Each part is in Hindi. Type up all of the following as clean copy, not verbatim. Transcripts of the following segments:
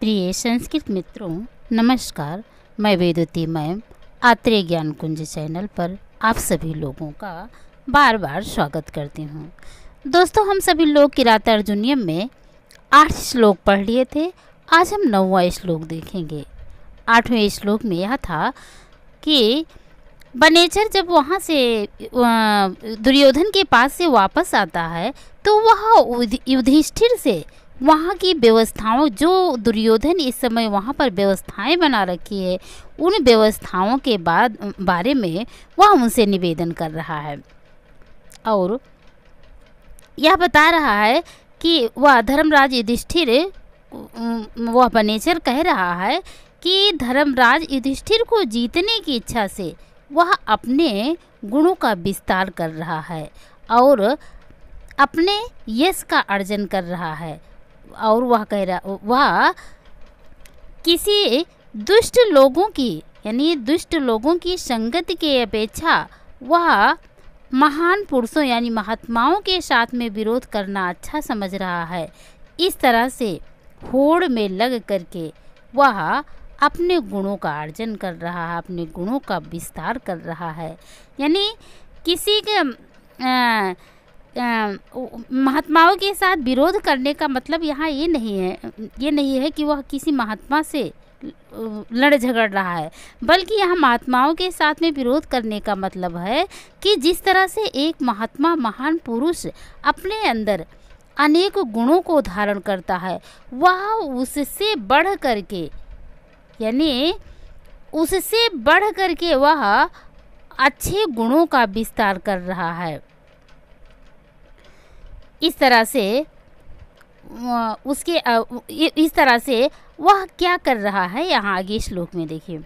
प्रिय संस्कृत मित्रों, नमस्कार। मैं वेदवती मैम आत्रेय ज्ञान कुंज चैनल पर आप सभी लोगों का बार बार स्वागत करती हूँ। दोस्तों, हम सभी लोग किरातार्जुनीयम में 8 श्लोक पढ़ लिए थे। आज हम 9वां श्लोक देखेंगे। 8वें श्लोक में यह था कि बनेचर जब वहाँ से दुर्योधन के पास से वापस आता है तो वह युधिष्ठिर से वहाँ की व्यवस्थाओं, जो दुर्योधन इस समय वहाँ पर व्यवस्थाएं बना रखी है, उन व्यवस्थाओं के बारे में वह उनसे निवेदन कर रहा है और यह बता रहा है कि वह धर्मराज युधिष्ठिर, वह बनेचर कह रहा है कि धर्मराज युधिष्ठिर को जीतने की इच्छा से वह अपने गुणों का विस्तार कर रहा है और अपने यश का अर्जन कर रहा है। और वह कह रहा, वह किसी दुष्ट लोगों की, यानी दुष्ट लोगों की संगति के अपेक्षा वह महान पुरुषों यानी महात्माओं के साथ में विरोध करना अच्छा समझ रहा है। इस तरह से होड़ में लग करके वह अपने गुणों का अर्जन कर रहा है, अपने गुणों का विस्तार कर रहा है। यानी किसी के महात्माओं के साथ विरोध करने का मतलब यहाँ ये नहीं है कि वह किसी महात्मा से लड़ झगड़ रहा है, बल्कि यहाँ महात्माओं के साथ में विरोध करने का मतलब है कि जिस तरह से एक महात्मा, महान पुरुष अपने अंदर अनेक गुणों को धारण करता है, वह उससे बढ़ करके, यानी उससे बढ़ करके वह अच्छे गुणों का विस्तार कर रहा है। इस तरह से वह क्या कर रहा है, यहाँ आगे श्लोक में देखिए।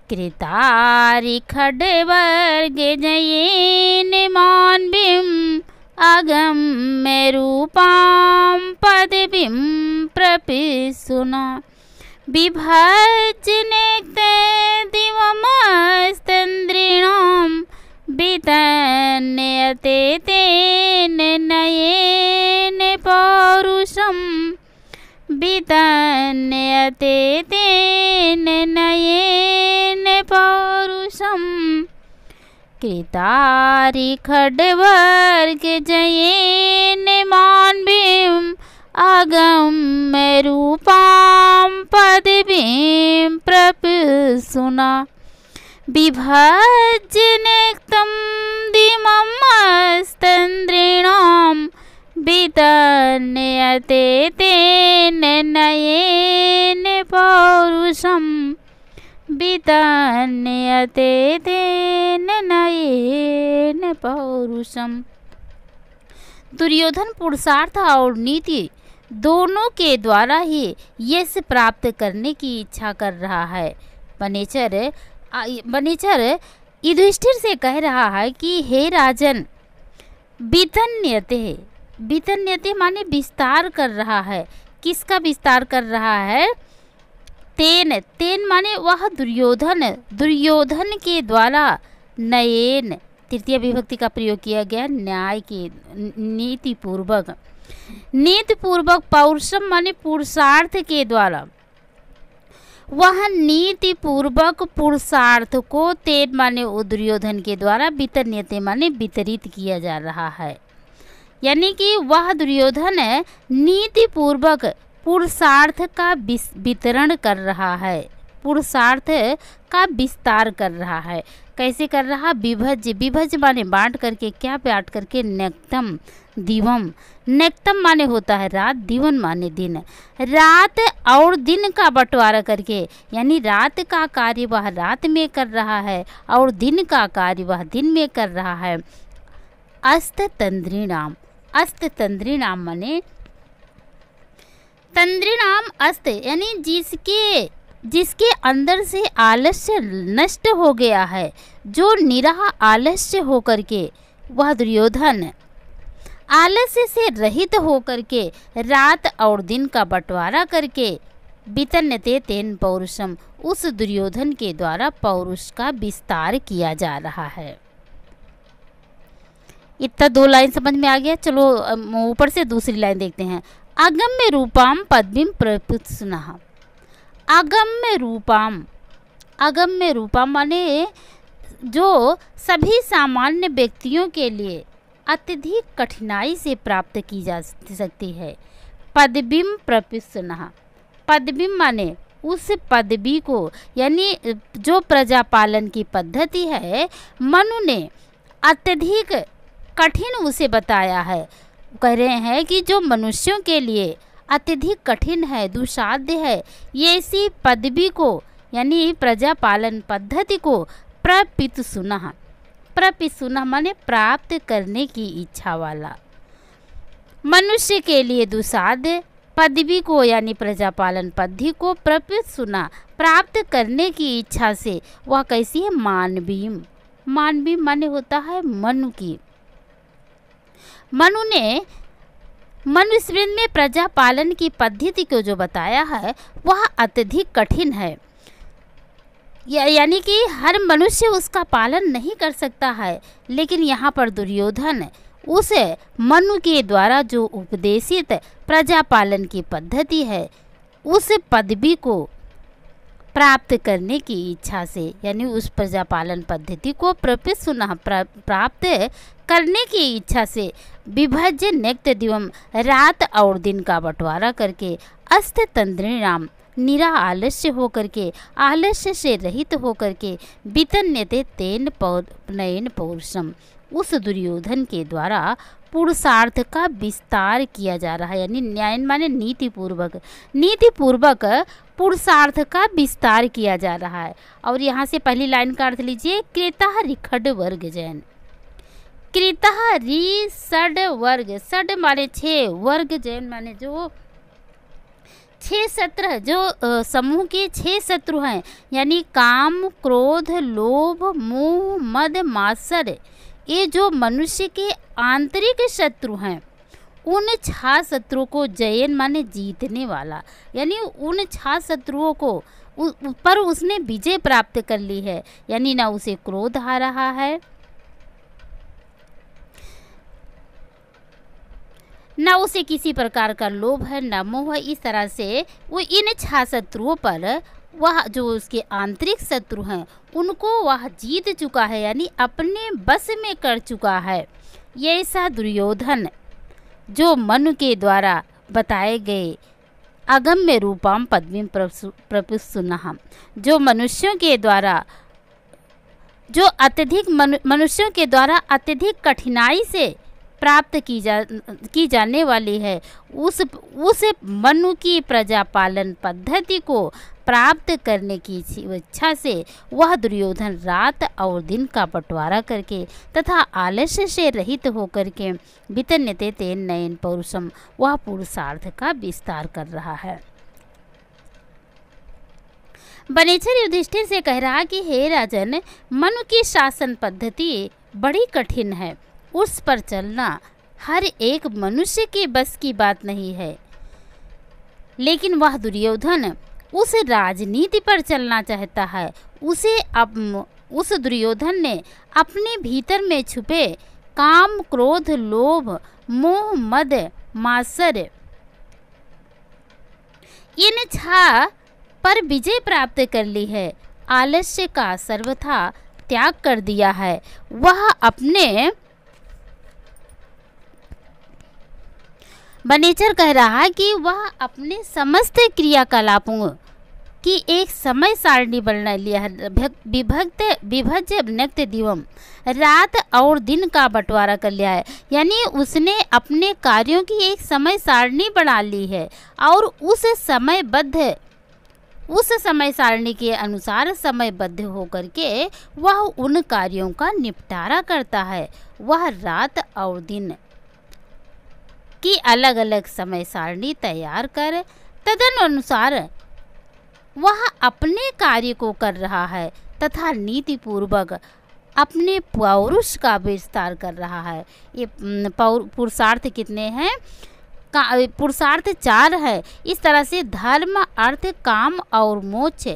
कृतारि खड्वर्ग जयेन मान्विं अगम्य रूपां पदवीं प्रपिशुना बिभजनेक्ते दिवमस्तन्द्रिणां वितन्यते तेन नयेन पौरुषं वितन्यते तेन नयेन पौरुषं कृतारि खड्वर्ग जयेन मान्विं अगम्य रूपां पदवीं प्रपिशुना बिभजनेक्तं दिममस्तन्द्रिणां वितन्यते तेन नयेन पौरुषं वितन्यते तेन नयेन पौरुषं। दुर्योधन पुरुषार्थ और नीति दोनों के द्वारा ही यश प्राप्त करने की इच्छा कर रहा है। बनेचर युधिष्ठिर से कह रहा है कि हे राजन, वितन्यते माने विस्तार कर रहा है। किसका विस्तार कर रहा है? तेन माने वह दुर्योधन के द्वारा नयेन, तृतीय विभक्ति का प्रयोग किया गया, न्याय के नीति पूर्वक पौरुषम माने पुरुषार्थ के द्वारा, वह नीति पूर्वक पुरुषार्थ को तेन माने दुर्योधन के द्वारा वितन्यते माने वितरित किया जा रहा है। यानी कि वह दुर्योधन नीति पूर्वक पुरुषार्थ का वितरण कर रहा है, पुरुषार्थ का विस्तार कर रहा है। कैसे कर रहा? विभज माने बांट करके, क्या बांट करके? नेक्तम दिवम, नेक्तम माने होता है रात, दिवन माने दिन, रात और दिन का बंटवारा करके, यानी रात का कार्य वह रात में कर रहा है और दिन का कार्य वह दिन में कर रहा है। अस्ततंद्रिणाम माने तंद्रिणाम अस्त, यानी जिसके अंदर से आलस्य नष्ट हो गया है, जो निराह आलस्य होकर के वह दुर्योधन आलस्य से रहित होकर के रात और दिन का बंटवारा करके वितन्यते तेन पौरुषम, उस दुर्योधन के द्वारा पौरुष का विस्तार किया जा रहा है। इतना 2 लाइन समझ में आ गया। चलो ऊपर से दूसरी लाइन देखते हैं। अगम्य रूपाम पदवीं प्रपुत्सुनः। अगम्य रूपाम, अगम्य रूपा माने जो सभी सामान्य व्यक्तियों के लिए अत्यधिक कठिनाई से प्राप्त की जा सकती है। पदवीं प्रपुत्सुनः, पदवीं माने उस पदवी को, यानी जो प्रजापालन की पद्धति है मनु ने अत्यधिक कठिन उसे बताया है। कह रहे हैं कि जो मनुष्यों के लिए अत्यधिक कठिन है, दुस्साध्य है, ये इसी पदवी को यानी प्रजापालन पद्धति को प्रपितुसुनः, प्रपितुसुनः माने प्राप्त करने की इच्छा वाला। मनुष्य के लिए दुस्साध्य पदवी को यानी प्रजापालन पद्धति को प्रपितुसुनः प्राप्त करने की इच्छा से वह कैसी है, मानवीय। मानवीय माने होता है मनु की। मनु ने मनुस्मृति में प्रजापालन की पद्धति को जो बताया है वह अत्यधिक कठिन है, यानी कि हर मनुष्य उसका पालन नहीं कर सकता है। लेकिन यहाँ पर दुर्योधन उस मनु के द्वारा जो उपदेशित प्रजापालन की पद्धति है उस पदवी को प्राप्त करने की इच्छा से, यानी उस प्रजापालन पद्धति को प्रपितुसुनः प्राप्त करने की इच्छा से विभज्य नित्य दिवम रात और दिन का बंटवारा करके अस्त तंद्रिणाम निरा आलस्य होकर के, आलस्य से रहित होकर के वितन्यते तेन नयन पौरुषम, उस दुर्योधन के द्वारा पुरुषार्थ का विस्तार किया जा रहा है। यानी न्याय माने नीति पूर्वक, नीति पूर्वक पुरुषार्थ का विस्तार किया जा रहा है। और यहाँ से पहली लाइन का अर्थ लीजिए, कृतः रिखड वर्ग जैन। कृतः रि षड वर्ग, षड माने 6, वर्ग जैन माने जो 6 शत्रु, जो समूह के 6 शत्रु हैं, यानी काम, क्रोध, लोभ, मोह, मद, मात्सर्य, ये जो मनुष्य के आंतरिक शत्रु हैं उन 6 शत्रुओं को जयन माने जीतने वाला, यानी उन 6 शत्रुओं को पर उसने विजय प्राप्त कर ली है। यानी ना उसे क्रोध आ रहा है, ना उसे किसी प्रकार का लोभ है, ना मोह है। इस तरह से वो इन 6 शत्रुओं पर वह जो उसके आंतरिक शत्रु हैं उनको वह जीत चुका है, यानी अपने बस में कर चुका है। ये ऐसा दुर्योधन जो मनु के द्वारा बताए गए अगम्य रूपाम पदवीं प्रपुत्सुनः, जो मनुष्यों के द्वारा जो अत्यधिक मनुष्यों के द्वारा अत्यधिक कठिनाई से प्राप्त की जाने वाली है, उस मनु की प्रजापालन पद्धति को प्राप्त करने की इच्छा से वह दुर्योधन रात और दिन का बंटवारा करके तथा आलस्य से रहित होकर के वितन्यते तेन नयन पौरुषम, वह पुरुषार्थ का विस्तार कर रहा है। बनेचर युधिष्ठिर से कह रहा कि हे राजन, मनु की शासन पद्धति बड़ी कठिन है, उस पर चलना हर एक मनुष्य के बस की बात नहीं है। लेकिन वह दुर्योधन उस राजनीति पर चलना चाहता है। उस दुर्योधन ने अपने भीतर में छुपे काम, क्रोध, लोभ, मोह, मद, मात्सर्य, इन 6 पर विजय प्राप्त कर ली है। आलस्य का सर्वथा त्याग कर दिया है। वह अपने बनेचर कह रहा कि वह अपने समस्त क्रियाकलापों की एक समय सारणी बना लिया है। विभज्य नित्य दिवम, रात और दिन का बंटवारा कर लिया है। यानी उसने अपने कार्यों की एक समय सारणी बना ली है और उस समय सारणी के अनुसार समयबद्ध होकर के वह उन कार्यों का निपटारा करता है। वह रात और दिन की अलग अलग समय सारणी तैयार कर तदनुसार वह अपने कार्य को कर रहा है तथा नीति पूर्वक अपने पौरुष का विस्तार कर रहा है। ये पुरुषार्थ कितने हैं? पुरुषार्थ 4 है। इस तरह से धर्म, अर्थ, काम और मोक्ष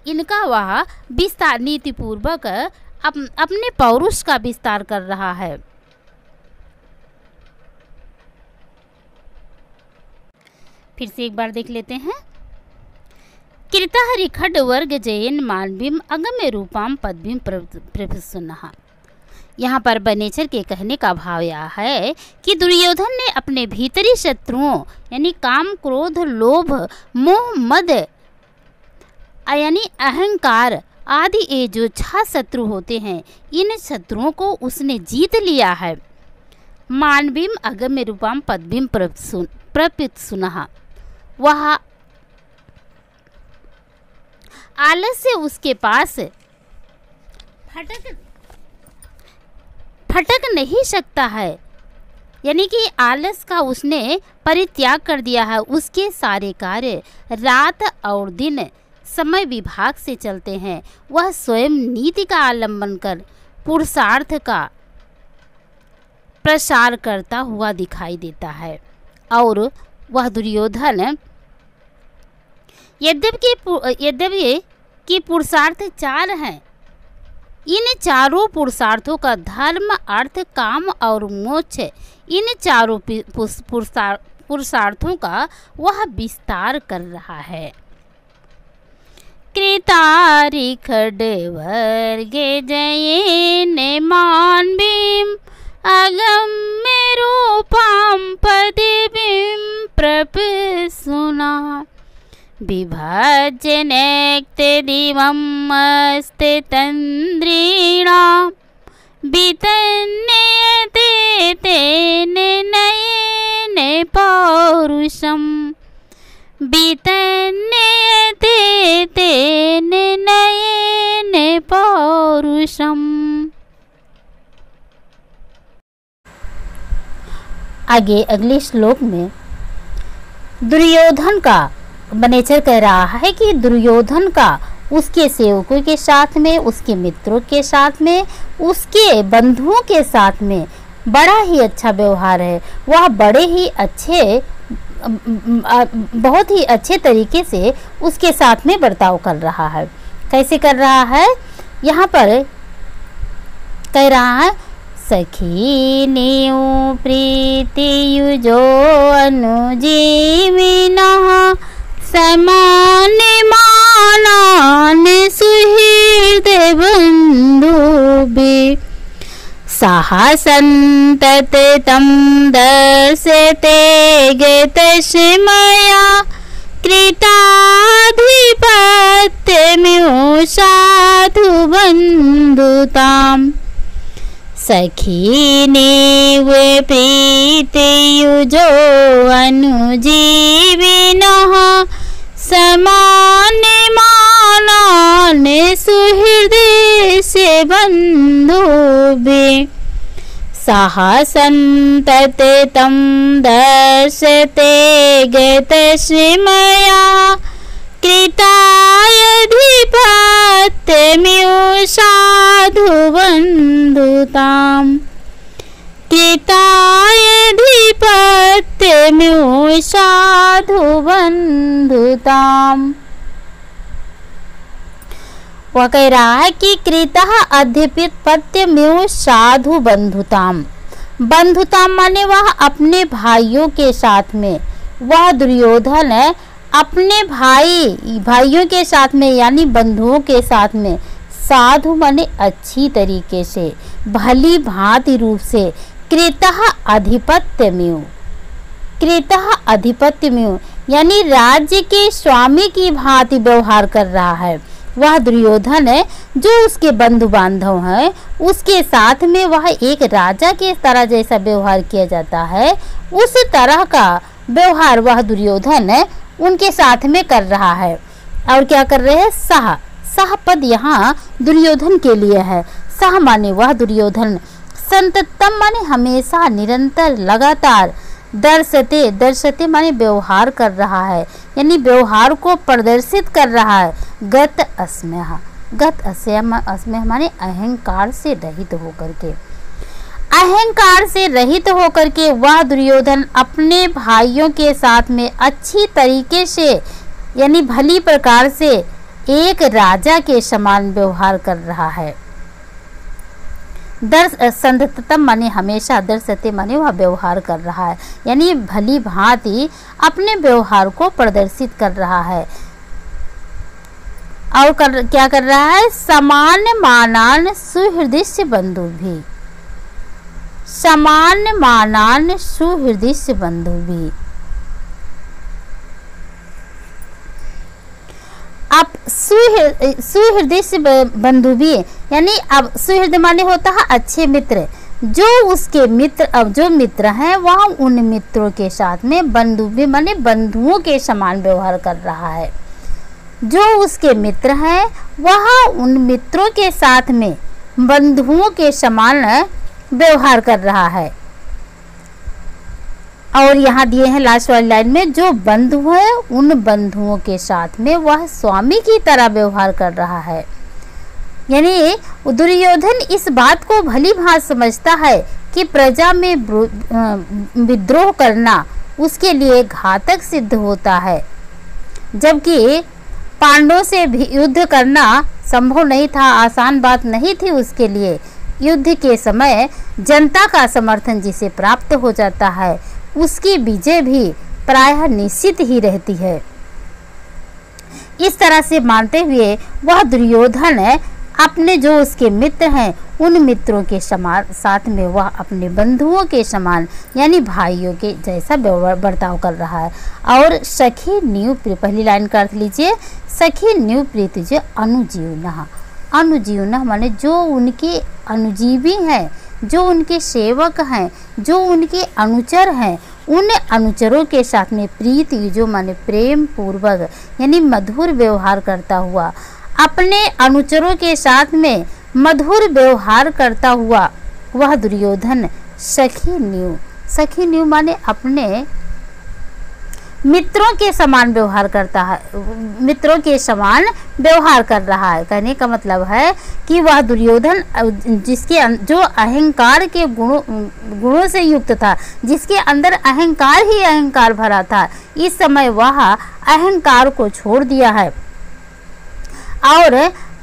इनका वह विस्तार नीति पूर्वक अपने पौरुष का विस्तार कर रहा है। फिर से एक बार देख लेते हैं। कृतः खड वर्ग जयन मानवीम अगम्य रूपाम पदवीम प्रभुसुनहा। यहाँ पर बनेचर के कहने का भाव यह है कि दुर्योधन ने अपने भीतरी शत्रुओं यानी काम, क्रोध, लोभ, मोह, मद यानी अहंकार आदि ये जो 6 शत्रु होते हैं, इन शत्रुओं को उसने जीत लिया है। मानवीम अगम्य रूपाम पदवीम प्रपितसुनहा। वह आलस्य उसके पास फटक नहीं सकता है, यानी कि आलस का उसने परित्याग कर दिया है। उसके सारे कार्य रात और दिन समय विभाग से चलते हैं। वह स्वयं नीति का आलंबन कर पुरुषार्थ का प्रसार करता हुआ दिखाई देता है। और वह दुर्योधन यद्यपि कि पुरुषार्थ 4 हैं, इन चारों पुरुषार्थों का धर्म, अर्थ, काम और मोक्ष, इन चारों पुरुषार्थों का वह विस्तार कर रहा है। कृतारि खड्वर्गे जयेन मानवीम अगम्य रूपाम पदवीम प्रपितसुनहा। विभजनेक्ते दिवमस्ते तन्द्रीणां वितन्यते तेन नयेन पौरुषम्। वितन्यते तेन नयेन पौरुषम्। आगे अगले श्लोक में दुर्योधन का बनेचर कह रहा है कि दुर्योधन का उसके सेवकों के साथ में, उसके मित्रों के साथ में, उसके बंधुओं के साथ में बड़ा ही अच्छा व्यवहार है। वह बड़े ही अच्छे, बहुत ही अच्छे तरीके से उसके साथ में बर्ताव कर रहा है। कैसे कर रहा है? यहाँ पर कह रहा है, सखी नीउ प्रीति युजो अनुजीविनः समान मानान सुहृद बंधुभि। साहसंतत तम दर्शते गतस्मया कृताधिपत्यमिव साधु बंधुताम्। सखीनेव प्रीतियुजो अनुजीविनः समान मानान सुहृदे से बंधुभि। साहसंतत तम दर्शते गतस्मया कृतायधिपत्यमिव साधु बंधुताम्। कृतायधिपत्यमिव साधु बंधुताम्। वह कह रहा है कि कृतः अधिपत्यमिव साधु बंधुताम्। बंधुताम् माने वह अपने भाइयों के साथ में, वह दुर्योधन है अपने भाइयों के साथ में यानी बंधुओं के साथ में साधु माने अच्छी तरीके से, भली भांति रूप से, कृतः अधिपत्यमिव, कृतः अधिपत्यमिव यानी राज्य के स्वामी की भांति व्यवहार कर रहा है। वह दुर्योधन है जो उसके बंधु बांधव हैं, उसके साथ में वह एक राजा के तरह जैसा व्यवहार किया जाता है, उस तरह का व्यवहार वह दुर्योधन है उनके साथ में कर रहा है। और क्या कर रहे हैं? सह, सह पद यहाँ दुर्योधन के लिए है। सह माने वह दुर्योधन, संततम माने हमेशा, निरंतर, लगातार, दर्शते, दर्शते माने व्यवहार कर रहा है यानी व्यवहार को प्रदर्शित कर रहा है। गत अस्म्यः, गत अस्म्यः माने अहंकार से रहित होकर के, अहंकार से रहित होकर के वह दुर्योधन अपने भाइयों के साथ में अच्छी तरीके से यानी भली प्रकार से एक राजा के समान व्यवहार कर रहा है। संततम माने हमेशा, दर्शते माने वह व्यवहार कर रहा है, यानी भली भांति अपने व्यवहार को प्रदर्शित कर रहा है। और क्या कर रहा है? समान मानान सुहृदय बंधु भी, समान मानान सुहृदय बंधु भी। अब सुहृदय बंधु भी, यानी अब सुहृदय माने होता है अच्छे मित्र, जो उसके मित्र, अब जो मित्र हैं वह उन मित्रों के साथ में, बंधु भी माने बंधुओं के समान व्यवहार कर रहा है। जो उसके मित्र हैं वह उन मित्रों के साथ में बंधुओं के समान व्यवहार कर रहा है। और यहाँ दिए हैं लास्ट वाली लाइन में, जो बंधु है उन बंधुओं के साथ में वह स्वामी की तरह व्यवहार कर रहा है। यानी दुर्योधन इस बात को भली भांति समझता है कि प्रजा में विद्रोह करना उसके लिए घातक सिद्ध होता है, जबकि पांडवों से भी युद्ध करना संभव नहीं था, आसान बात नहीं थी उसके लिए। युद्ध के समय जनता का समर्थन जिसे प्राप्त हो जाता है उसकी विजय भी प्रायः निश्चित ही रहती है। इस तरह से मानते हुए वह दुर्योधन अपने जो उसके मित्र हैं उन मित्रों के साथ में वह अपने बंधुओं के समान यानी भाइयों के जैसा बर्ताव कर रहा है। और सखी न्यू प्रिय, पहली लाइन का अर्थ लीजिए, सखी न्यू प्रीत जो अनुजीवना, अनुजीवना माने जो उनके अनुजीवी हैं, जो उनके सेवक हैं, जो उनके अनुचर हैं, उन अनुचरों के साथ में प्रीति जो माने प्रेम पूर्वक यानी मधुर व्यवहार करता हुआ, अपने अनुचरों के साथ में मधुर व्यवहार करता हुआ वह दुर्योधन सखी न्यू माने अपने मित्रों के समान व्यवहार करता है, मित्रों के समान व्यवहार कर रहा है। कहने का मतलब है कि वह दुर्योधन जिसके जो अहंकार के गुणों से युक्त था, जिसके अंदर अहंकार ही अहंकार भरा था, इस समय वह अहंकार को छोड़ दिया है और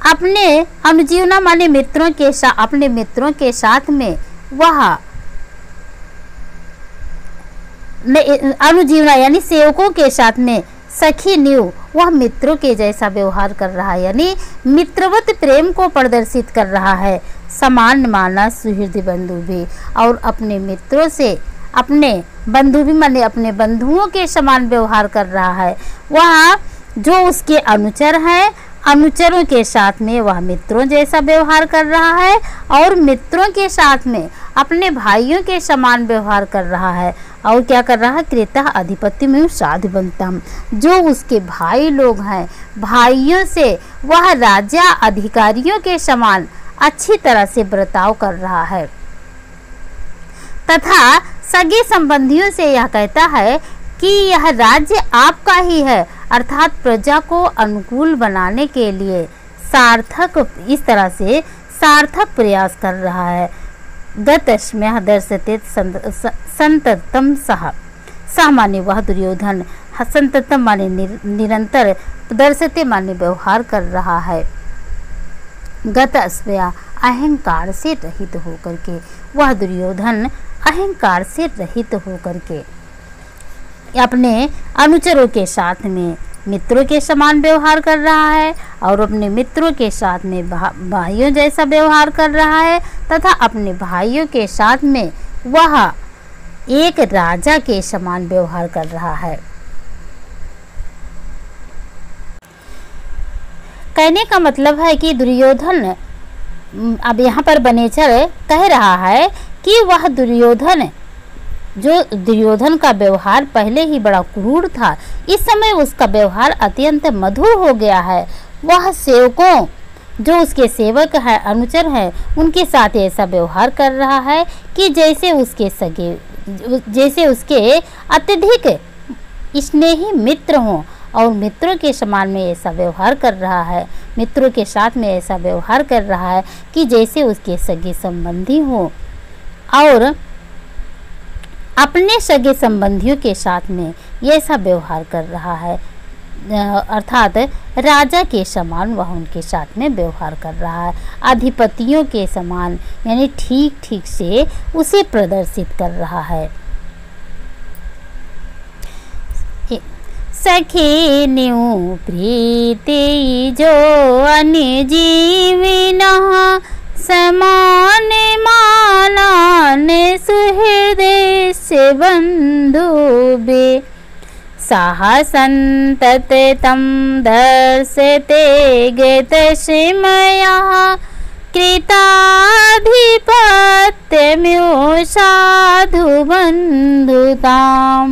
अपने अनुजीवना माने अपने मित्रों के साथ में वह अनुजीवना यानी सेवकों के साथ में सखी न्यू वह मित्रों के जैसा व्यवहार कर रहा है, यानी मित्रवत प्रेम को प्रदर्शित कर रहा है। समान माना सुहृद बंधु भी, और अपने मित्रों से अपने बंधु भी माने अपने बंधुओं के समान व्यवहार कर रहा है। वह जो उसके अनुचर हैं, अनुचरों के साथ में वह मित्रों जैसा व्यवहार कर रहा है और मित्रों के साथ में अपने भाइयों के समान व्यवहार कर रहा है। और क्या कर रहा है? क्रेता अधिपत्य में साधु बनता, जो उसके भाई लोग हैं, भाइयों से वह राजा अधिकारियों के समान अच्छी तरह से बर्ताव कर रहा है तथा सगे संबंधियों से यह कहता है कि यह राज्य आपका ही है, अर्थात प्रजा को अनुकूल बनाने के लिए इस तरह से सार्थक प्रयास कर रहा है। गतस्म्यः दर्शते संततम सह माने वह दुर्योधन, संततम माने निरंतर, दर्शते माने व्यवहार कर रहा है। गतस्म्यः अहंकार से रहित होकर के, वह दुर्योधन अहंकार से रहित होकर के अपने अनुचरों के साथ में मित्रों के समान व्यवहार कर रहा है और अपने मित्रों के साथ में भाइयों जैसा व्यवहार कर रहा है तथा अपने भाइयों के साथ में वह एक राजा के समान व्यवहार कर रहा है। कहने का मतलब है कि दुर्योधन, अब यहाँ पर बनेचर कह रहा है कि वह दुर्योधन का व्यवहार पहले ही बड़ा क्रूर था, इस समय उसका व्यवहार अत्यंत मधुर हो गया है। वह सेवकों जो उसके सेवक हैं, अनुचर हैं, उनके साथ ऐसा व्यवहार कर रहा है कि जैसे उसके अत्यधिक स्नेही मित्र हों, और मित्रों के समान में ऐसा व्यवहार कर रहा है, मित्रों के साथ में ऐसा व्यवहार कर रहा है कि जैसे उसके सगे संबंधी हों, और अपने सगे संबंधियों के साथ में ऐसा व्यवहार कर रहा है। अर्थात राजा के समान वह उनके साथ में व्यवहार कर रहा है, अधिपतियों के समान, यानी ठीक ठीक से उसे प्रदर्शित कर रहा है। सखी न्यू प्रीति जो अन्य जीविन समान मानान सुहृदय से बंधु बे साहसंतत तम दर्शते गत श्रीमया कृताधिपत्यम्यो साधु बंधुताम।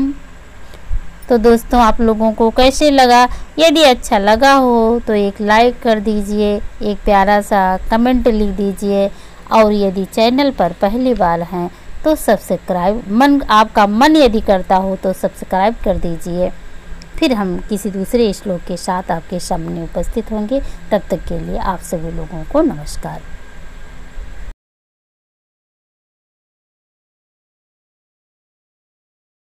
तो दोस्तों आप लोगों को कैसे लगा? यदि अच्छा लगा हो तो एक लाइक कर दीजिए, एक प्यारा सा कमेंट लिख दीजिए, और यदि चैनल पर पहली बार हैं तो सब्सक्राइब आपका मन यदि करता हो तो सब्सक्राइब कर दीजिए। फिर हम किसी दूसरे श्लोक के साथ आपके सामने उपस्थित होंगे। तब तक के लिए आप सभी लोगों को नमस्कार।